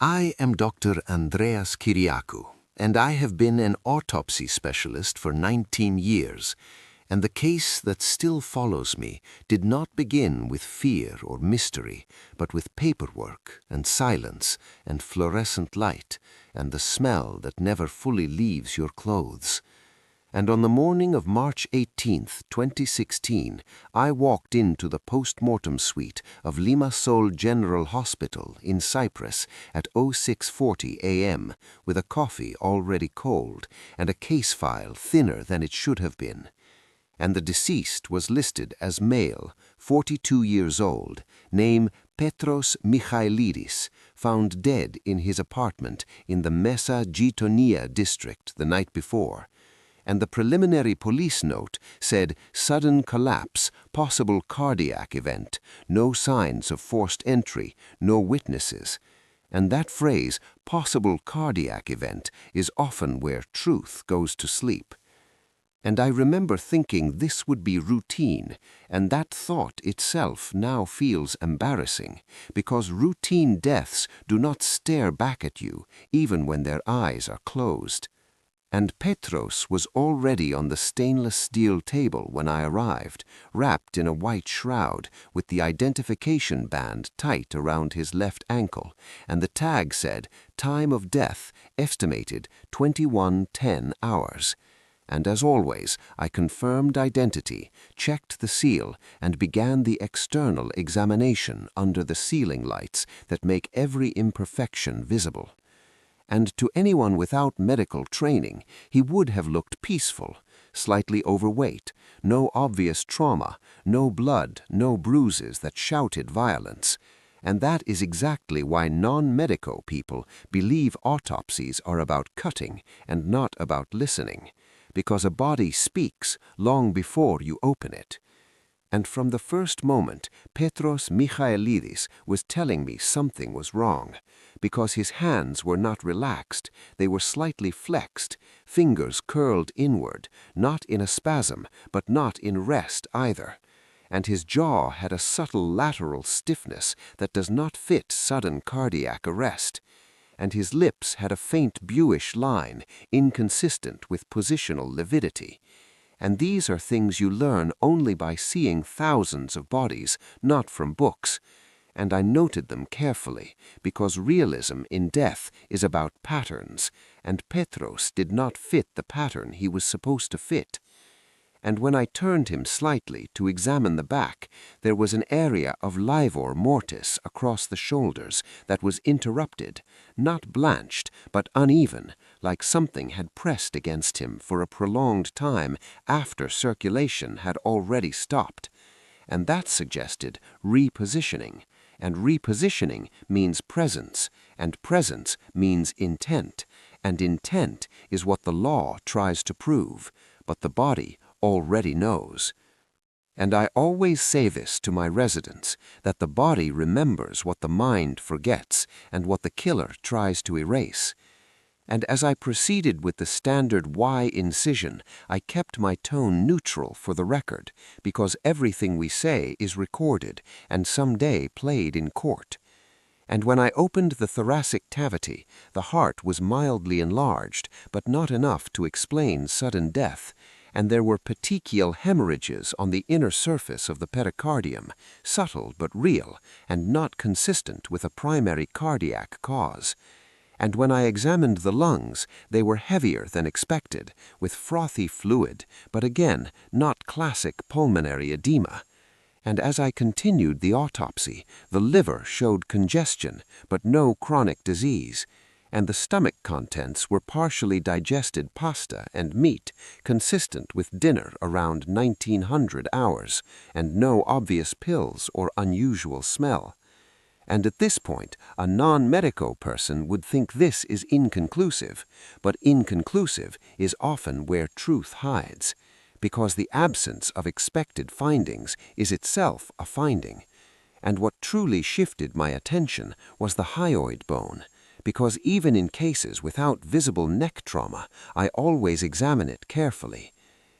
I am Dr. Andreas Kyriakou, and I have been an autopsy specialist for 19 years, and the case that still follows me did not begin with fear or mystery, but with paperwork and silence and fluorescent light and the smell that never fully leaves your clothes. And on the morning of March 18th, 2016, I walked into the postmortem suite of Limassol General Hospital in Cyprus at 06:40 a.m. with a coffee already cold and a case file thinner than it should have been. And the deceased was listed as male, 42 years old, name Petros Michailidis, found dead in his apartment in the Mesa Gitonia district the night before. And the preliminary police note said sudden collapse, possible cardiac event, no signs of forced entry, no witnesses. And that phrase, possible cardiac event, is often where truth goes to sleep. And I remember thinking this would be routine, and that thought itself now feels embarrassing, because routine deaths do not stare back at you, even when their eyes are closed. And Petros was already on the stainless steel table when I arrived, wrapped in a white shroud, with the identification band tight around his left ankle, and the tag said, time of death, estimated 21:10 hours. And as always, I confirmed identity, checked the seal, and began the external examination under the ceiling lights that make every imperfection visible. And to anyone without medical training, he would have looked peaceful, slightly overweight, no obvious trauma, no blood, no bruises that shouted violence. And that is exactly why non-medico people believe autopsies are about cutting and not about listening, because a body speaks long before you open it. And from the first moment, Petros Michailidis was telling me something was wrong, because his hands were not relaxed, they were slightly flexed, fingers curled inward, not in a spasm, but not in rest either. And his jaw had a subtle lateral stiffness that does not fit sudden cardiac arrest. And his lips had a faint bluish line, inconsistent with positional lividity. And these are things you learn only by seeing thousands of bodies, not from books. And I noted them carefully, because realism in death is about patterns, and Petros did not fit the pattern he was supposed to fit. And when I turned him slightly to examine the back, there was an area of livor mortis across the shoulders that was interrupted, not blanched, but uneven, like something had pressed against him for a prolonged time after circulation had already stopped. And that suggested repositioning, and repositioning means presence, and presence means intent, and intent is what the law tries to prove, but the body already knows. And I always say this to my residents, that the body remembers what the mind forgets and what the killer tries to erase. And as I proceeded with the standard Y incision, I kept my tone neutral for the record, because everything we say is recorded and someday played in court. And when I opened the thoracic cavity, the heart was mildly enlarged, but not enough to explain sudden death, and there were petechial hemorrhages on the inner surface of the pericardium, subtle but real, and not consistent with a primary cardiac cause. And when I examined the lungs, they were heavier than expected, with frothy fluid, but again, not classic pulmonary edema. And as I continued the autopsy, the liver showed congestion, but no chronic disease, and the stomach contents were partially digested pasta and meat, consistent with dinner around 1900 hours, and no obvious pills or unusual smell. And at this point, a non-medico person would think this is inconclusive, but inconclusive is often where truth hides, because the absence of expected findings is itself a finding. And what truly shifted my attention was the hyoid bone, because even in cases without visible neck trauma, I always examine it carefully.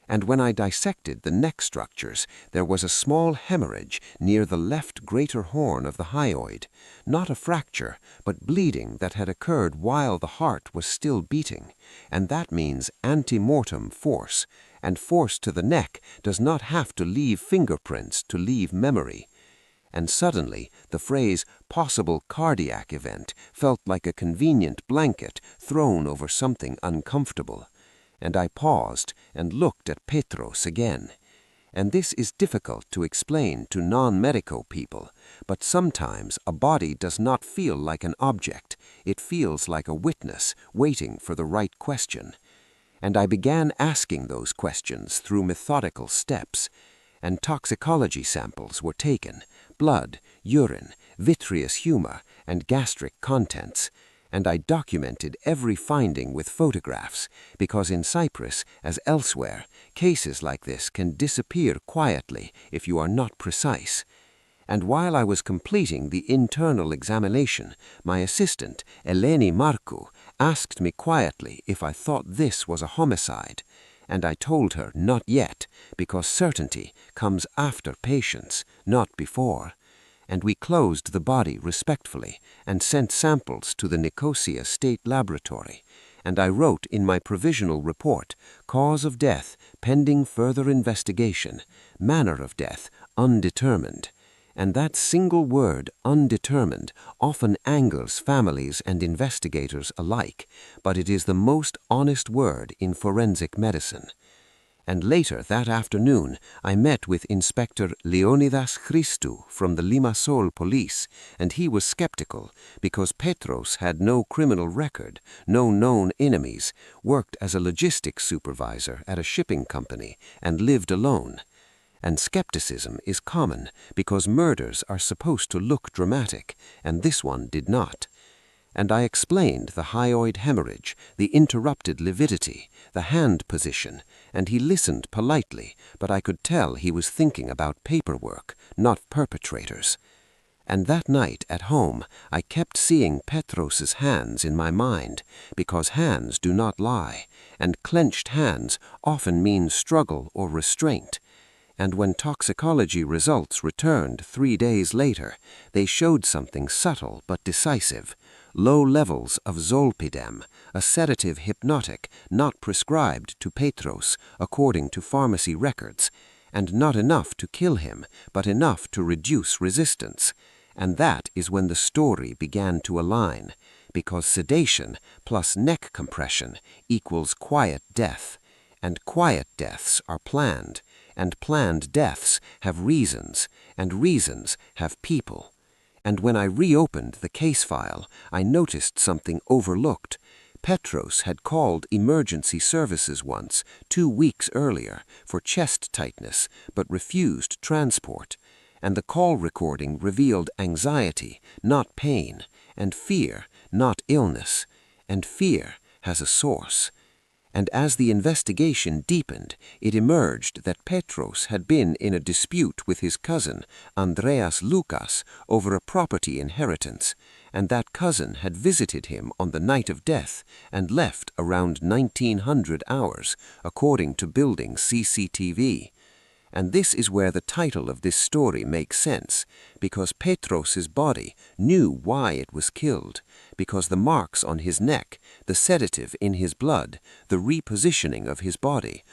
and when I dissected the neck structures, there was a small hemorrhage near the left greater horn of the hyoid, not a fracture, but bleeding that had occurred while the heart was still beating, and that means ante-mortem force, and force to the neck does not have to leave fingerprints to leave memory. And suddenly the phrase possible cardiac event felt like a convenient blanket thrown over something uncomfortable. And I paused and looked at Petros again. And this is difficult to explain to non-medical people, but sometimes a body does not feel like an object, it feels like a witness waiting for the right question. And I began asking those questions through methodical steps, and toxicology samples were taken, blood, urine, vitreous humor, and gastric contents, and I documented every finding with photographs, because in Cyprus, as elsewhere, cases like this can disappear quietly if you are not precise. And while I was completing the internal examination, my assistant, Eleni Markou, asked me quietly if I thought this was a homicide, and I told her not yet, because certainty comes after patience, not before. And we closed the body respectfully and sent samples to the Nicosia State Laboratory, and I wrote in my provisional report, cause of death pending further investigation, manner of death undetermined. And that single word, undetermined, often angers families and investigators alike, but it is the most honest word in forensic medicine. And later that afternoon, I met with Inspector Leonidas Christou from the Limassol police, and he was skeptical because Petros had no criminal record, no known enemies, worked as a logistics supervisor at a shipping company, and lived alone. And skepticism is common because murders are supposed to look dramatic, and this one did not. And I explained the hyoid hemorrhage, the interrupted lividity, the hand position, and he listened politely, but I could tell he was thinking about paperwork, not perpetrators. And that night at home, I kept seeing Petros's hands in my mind, because hands do not lie, and clenched hands often mean struggle or restraint. And when toxicology results returned 3 days later, they showed something subtle but decisive. Low levels of zolpidem, a sedative hypnotic not prescribed to Petros according to pharmacy records, and not enough to kill him, but enough to reduce resistance. And that is when the story began to align, because sedation plus neck compression equals quiet death, and quiet deaths are planned, and planned deaths have reasons, and reasons have people. And when I reopened the case file, I noticed something overlooked. Petros had called emergency services once, 2 weeks earlier, for chest tightness, but refused transport. And the call recording revealed anxiety, not pain, and fear, not illness. And fear has a source. And as the investigation deepened, it emerged that Petros had been in a dispute with his cousin, Andreas Loukas, over a property inheritance, and that cousin had visited him on the night of death and left around 1900 hours, according to building CCTV. And this is where the title of this story makes sense, because Petros's body knew why it was killed, because the marks on his neck, the sedative in his blood, the repositioning of his body.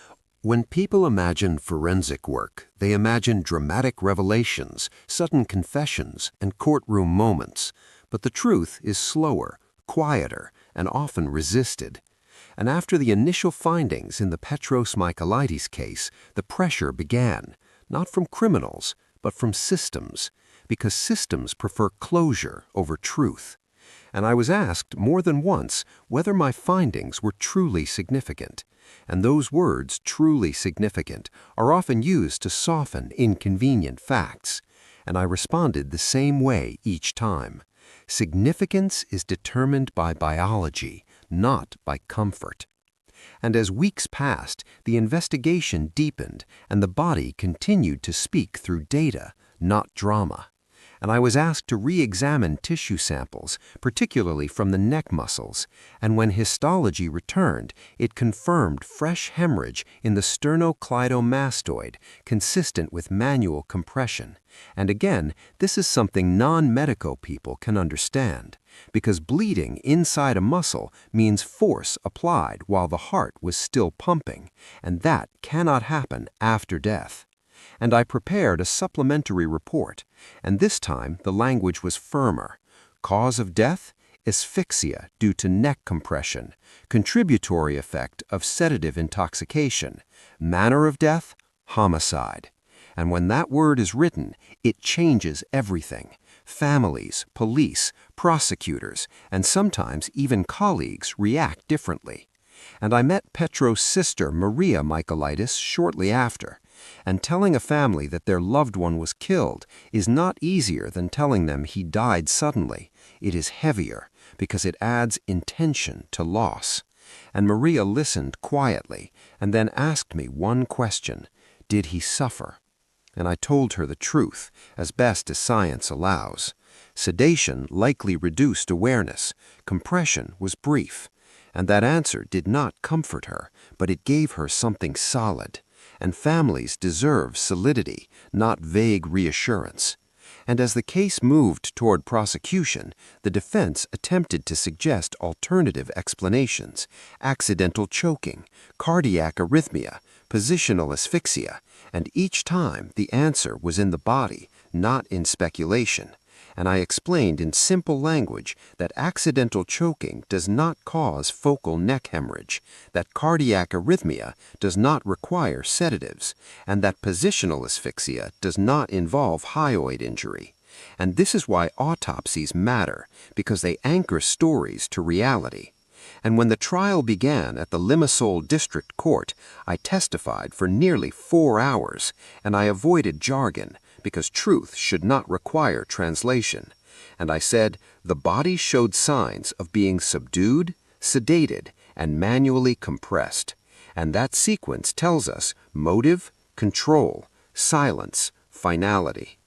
When people imagine forensic work, they imagine dramatic revelations, sudden confessions, and courtroom moments. But the truth is slower, quieter, and often resisted. And after the initial findings in the Petros Michaelides case, the pressure began, not from criminals, but from systems, because systems prefer closure over truth. And I was asked more than once whether my findings were truly significant. And those words, truly significant, are often used to soften inconvenient facts. And I responded the same way each time. Significance is determined by biology, not by comfort. And as weeks passed, the investigation deepened, and the body continued to speak through data, not drama. and I was asked to re-examine tissue samples, particularly from the neck muscles, and when histology returned, it confirmed fresh hemorrhage in the sternocleidomastoid, consistent with manual compression. And again, this is something non-medico people can understand, because bleeding inside a muscle means force applied while the heart was still pumping, and that cannot happen after death. And I prepared a supplementary report, and this time the language was firmer. Cause of death? Asphyxia due to neck compression. Contributory effect of sedative intoxication. Manner of death? Homicide. And when that word is written, it changes everything. Families, police, prosecutors, and sometimes even colleagues react differently. And I met Petros' sister, Maria Michaelides, shortly after. And telling a family that their loved one was killed is not easier than telling them he died suddenly. It is heavier, because it adds intention to loss. And Maria listened quietly, and then asked me one question: did he suffer? And I told her the truth, as best as science allows. Sedation likely reduced awareness. Compression was brief. And that answer did not comfort her, but it gave her something solid. And families deserve solidity, not vague reassurance. And as the case moved toward prosecution, the defense attempted to suggest alternative explanations: accidental choking, cardiac arrhythmia, positional asphyxia, and each time the answer was in the body, not in speculation. And I explained in simple language that accidental choking does not cause focal neck hemorrhage, that cardiac arrhythmia does not require sedatives, and that positional asphyxia does not involve hyoid injury. And this is why autopsies matter, because they anchor stories to reality. And when the trial began at the Limassol District Court, I testified for nearly 4 hours, and I avoided jargon, because truth should not require translation. And I said, the body showed signs of being subdued, sedated, and manually compressed. And that sequence tells us motive, control, silence, finality.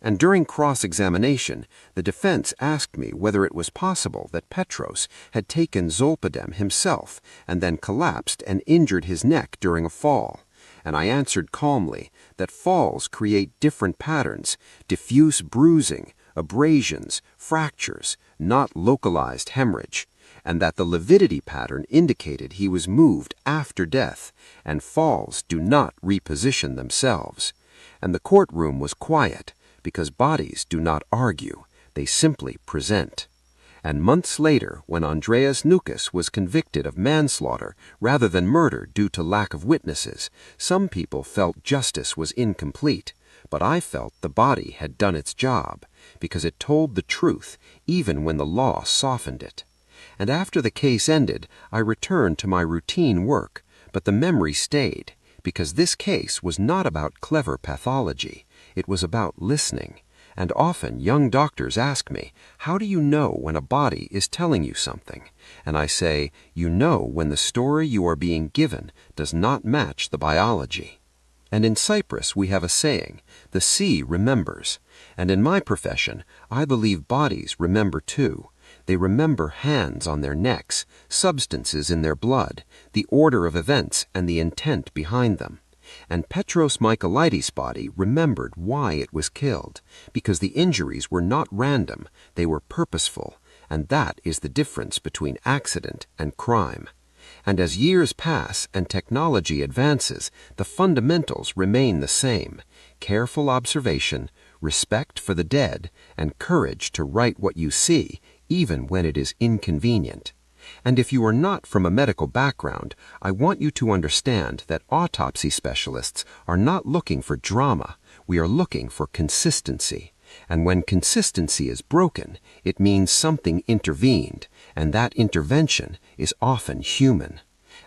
And during cross-examination, the defense asked me whether it was possible that Petros had taken zolpidem himself and then collapsed and injured his neck during a fall. And I answered calmly that falls create different patterns: diffuse bruising, abrasions, fractures, not localized hemorrhage, and that the lividity pattern indicated he was moved after death, and falls do not reposition themselves. And the courtroom was quiet, because bodies do not argue, they simply present. And months later, when Andreas Nukas was convicted of manslaughter rather than murder due to lack of witnesses, some people felt justice was incomplete, but I felt the body had done its job, because it told the truth even when the law softened it. And after the case ended, I returned to my routine work, but the memory stayed, because this case was not about clever pathology, it was about listening. And often young doctors ask me, how do you know when a body is telling you something? And I say, you know when the story you are being given does not match the biology. And in Cyprus we have a saying, the sea remembers. And in my profession, I believe bodies remember too. They remember hands on their necks, substances in their blood, the order of events and the intent behind them. And Petros Michaelides' body remembered why it was killed, because the injuries were not random, they were purposeful, and that is the difference between accident and crime. And as years pass and technology advances, the fundamentals remain the same: careful observation, respect for the dead, and courage to write what you see, even when it is inconvenient. And if you are not from a medical background, I want you to understand that autopsy specialists are not looking for drama. We are looking for consistency. And when consistency is broken, it means something intervened, and that intervention is often human.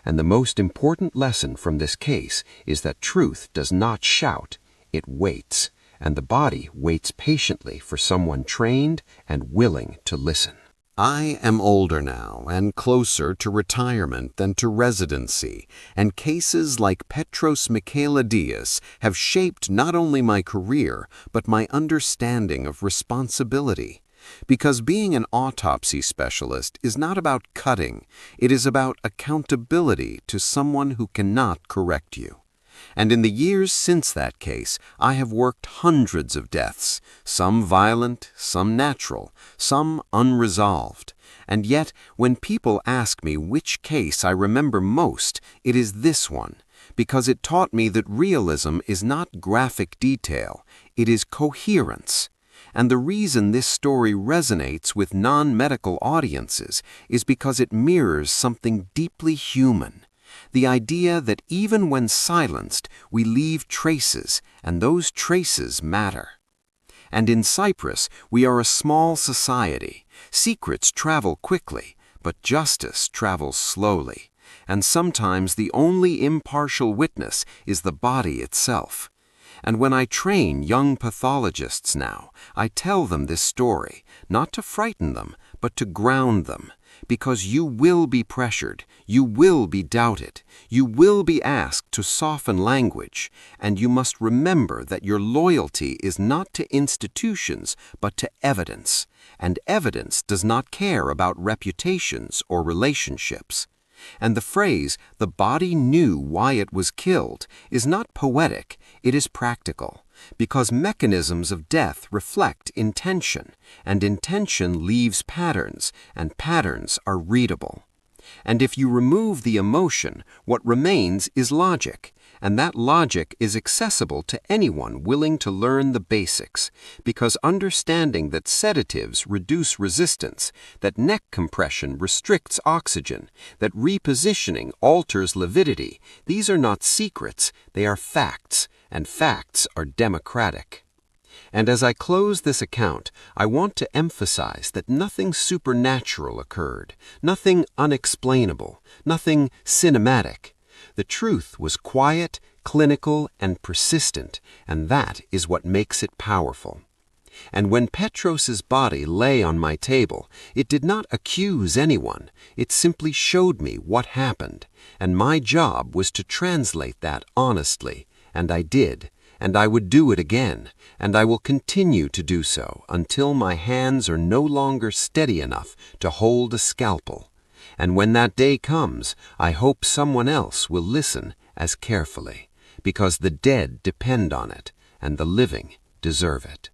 And the most important lesson from this case is that truth does not shout, it waits, and the body waits patiently for someone trained and willing to listen. I am older now and closer to retirement than to residency, and cases like Petros Michailadias have shaped not only my career, but my understanding of responsibility. Because being an autopsy specialist is not about cutting, it is about accountability to someone who cannot correct you. And in the years since that case, I have worked hundreds of deaths, some violent, some natural, some unresolved. And yet, when people ask me which case I remember most, it is this one, because it taught me that realism is not graphic detail, it is coherence. And the reason this story resonates with non-medical audiences is because it mirrors something deeply human. The idea that even when silenced, we leave traces, and those traces matter. And in Cyprus, we are a small society. Secrets travel quickly, but justice travels slowly. And sometimes the only impartial witness is the body itself. And when I train young pathologists now, I tell them this story, not to frighten them, but to ground them. Because you will be pressured, you will be doubted, you will be asked to soften language, and you must remember that your loyalty is not to institutions, but to evidence, and evidence does not care about reputations or relationships. And the phrase, "the body knew why it was killed," is not poetic, it is practical. Because mechanisms of death reflect intention, and intention leaves patterns, and patterns are readable. And if you remove the emotion, what remains is logic, and that logic is accessible to anyone willing to learn the basics, because understanding that sedatives reduce resistance, that neck compression restricts oxygen, that repositioning alters lividity, these are not secrets, they are facts, and facts are democratic. And as I close this account, I want to emphasize that nothing supernatural occurred, nothing unexplainable, nothing cinematic. The truth was quiet, clinical, and persistent, and that is what makes it powerful. And when Petros's body lay on my table, it did not accuse anyone, it simply showed me what happened, and my job was to translate that honestly, and I did, and I would do it again, and I will continue to do so until my hands are no longer steady enough to hold a scalpel. And when that day comes, I hope someone else will listen as carefully, because the dead depend on it, and the living deserve it.